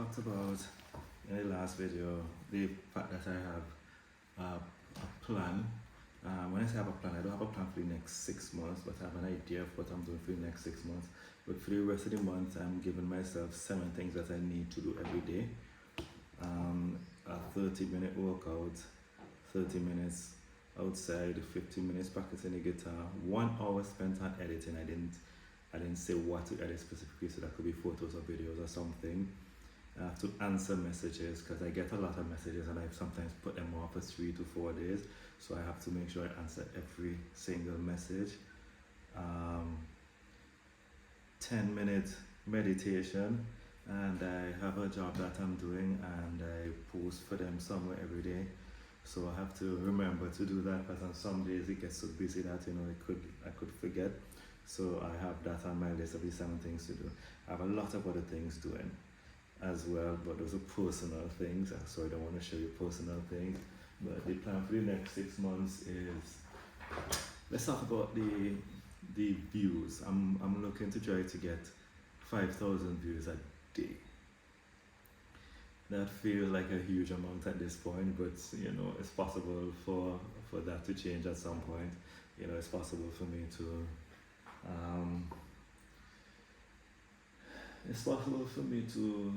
talked about in the last video the fact that I have a plan. When I say I have a plan, I don't have a plan for the next 6 months, but I have an idea of what I'm doing for the next 6 months. But for the rest of the month, I'm giving myself 7 things that I need to do every day. A 30-minute workout, 30 minutes outside, 15 minutes practicing the guitar, 1 hour spent on editing. I didn't say what to edit specifically, so that could be photos or videos or something. I have to answer messages because I get a lot of messages and I sometimes put them off for 3 to 4 days. So I have to make sure I answer every single message. 10-minute meditation, and I have a job that I'm doing and I post for them somewhere every day. So I have to remember to do that because on some days it gets so busy that I could forget. So I have that on my list of the 7 things to do. I have a lot of other things doing as well, but those are personal things, so I don't want to show you personal things. But the plan for the next 6 months is, let's talk about the views. I'm looking to try to get 5,000 views a day. That feels like a huge amount at this point, but it's possible for that to change at some point. It's possible for me to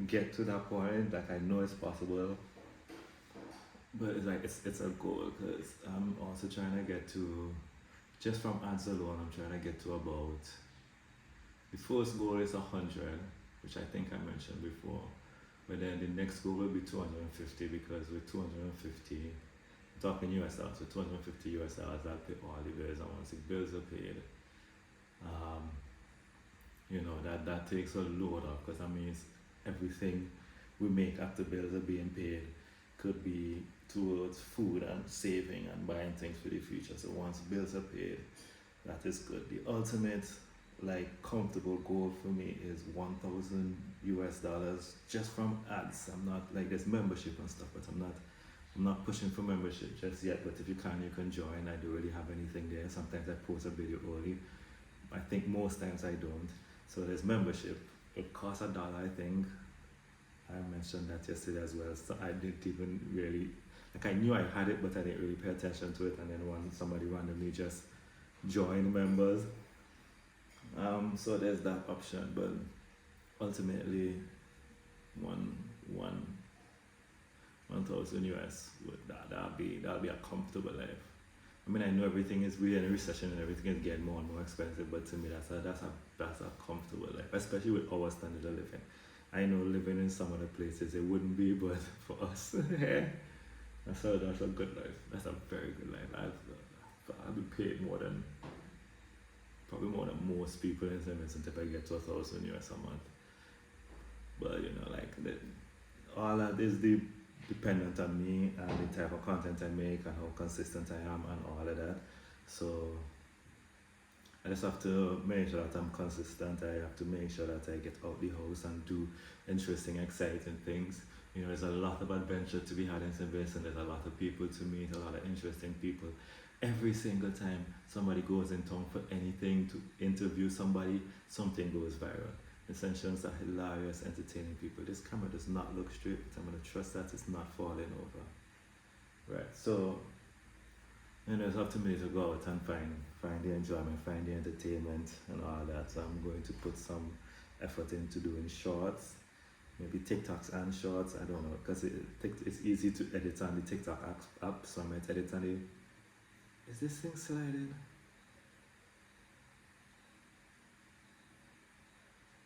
get to that point. Like, I know it's possible, but it's a goal because I'm also trying to get to, just from ads alone, I'm trying to get to about, the first goal is 100, which I think I mentioned before, but then the next goal will be 250, because with 250, talking US dollars, with 250 US dollars, I'll pay all the bills, and once the bills are paid, that takes a load off, because that means everything we make after bills are being paid could be towards food and saving and buying things for the future. So once bills are paid, that is good. The ultimate comfortable goal for me is 1,000 US dollars just from ads. I'm not there's membership and stuff, but I'm not pushing for membership just yet. But if you can join. I don't really have anything there. Sometimes I post a video early. I think most times I don't. So there's membership. It costs $1, I think. I mentioned that yesterday as well. So I didn't even really, I knew I had it, but I didn't really pay attention to it. And then when somebody randomly just joined members, so there's that option. But ultimately, 1,000 US that'll be a comfortable life. I mean, I know everything is, we're in a recession and everything is getting more and more expensive, but to me that's a comfortable life, especially with our standard of living. I know living in some other places it wouldn't be, but for us, that's a good life. That's a very good life. I've been paid probably more than most people in St. Vincent if I get to 1,000 US a month. But all that is dependent on me and the type of content I make and how consistent I am and all of that. So I just have to make sure that I'm consistent. I have to make sure that I get out the house and do interesting, exciting things. There's a lot of adventure to be had in St. Vincent. There's a lot of people to meet, a lot of interesting people. Every single time somebody goes in town for anything, to interview somebody, something goes viral. Essentials are hilarious, entertaining people. This camera does not look straight, but I'm going to trust that it's not falling over. Right, so it's up to me to go out and find the enjoyment, find the entertainment and all that. So I'm going to put some effort into doing shorts, maybe TikToks and shorts, I don't know, because it's easy to edit on the TikTok app, so I might edit on the, is this thing sliding?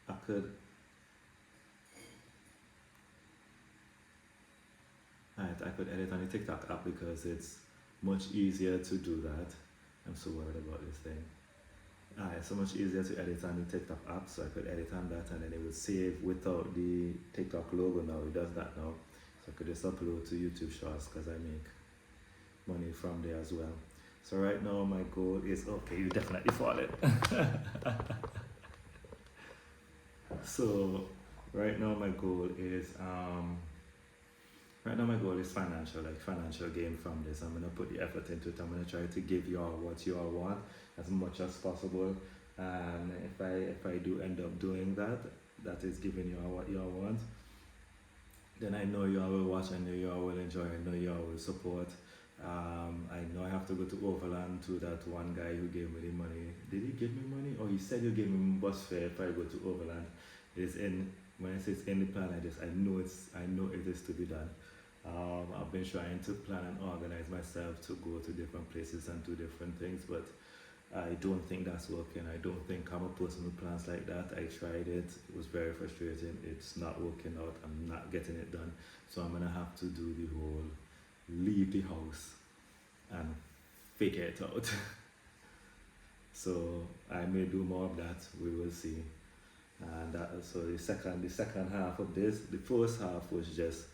I could edit on the TikTok app because it's much easier to do that. I'm so worried about this thing. It's so much easier to edit on the TikTok app, so I could edit on that and then it would save without the TikTok logo now. It does that now. So I could just upload to YouTube Shorts because I make money from there as well. So right now my goal is, okay, you definitely followed. So right now my goal is financial gain from this. I'm gonna put the effort into it. I'm gonna try to give you all what you all want as much as possible. And if I do end up doing that, that is giving you what you want, then I know you all will watch, I know you all will enjoy, I know you all will support. I know I have to go to Overland to that one guy who gave me the money. Did he give me money? Or he said you gave me bus fare if I go to Overland. It's in, when I say it's in the plan, I know it is to be done. I've been trying to plan and organize myself to go to different places and do different things, but I don't think that's working. I don't think I'm a person who plans like that. I tried it. It was very frustrating. It's not working out. I'm not getting it done. So I'm going to have to do the whole leave the house and figure it out. So I may do more of that. We will see. And so the second half of this, the first half was just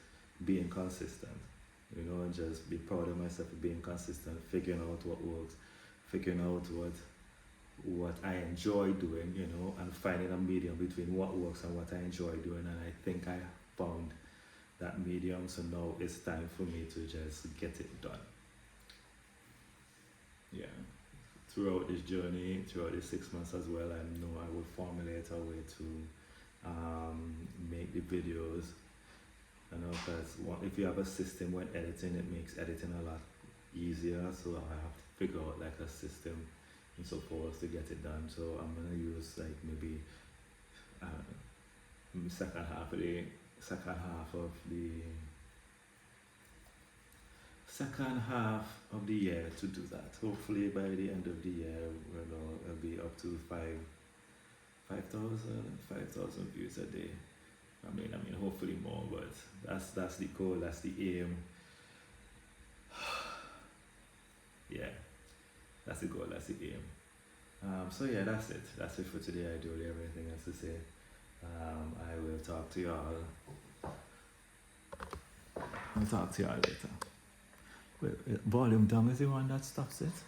being consistent. You know, and just be proud of myself for being consistent, figuring out what works, figuring out what I enjoy doing, you know, and finding a medium between what works and what I enjoy doing. And I think I found that medium. So now it's time for me to just get it done. Yeah. Throughout this journey, throughout the 6 months as well, I know I will formulate a way to make the videos. You know, because if you have a system when editing, it makes editing a lot easier. So I have to figure out like a system and so forth to get it done. So I'm gonna use like maybe second half of the second half of the year to do that. Hopefully by the end of the year, it'll be up to 5,000 views a day. I mean, hopefully more, but that's the goal, that's the aim. Yeah, that's the goal, that's the aim. So yeah, that's it. That's it for today. I don't have anything else to say. I will talk to y'all. I'll talk to y'all later. Wait, volume down is the one that stops it?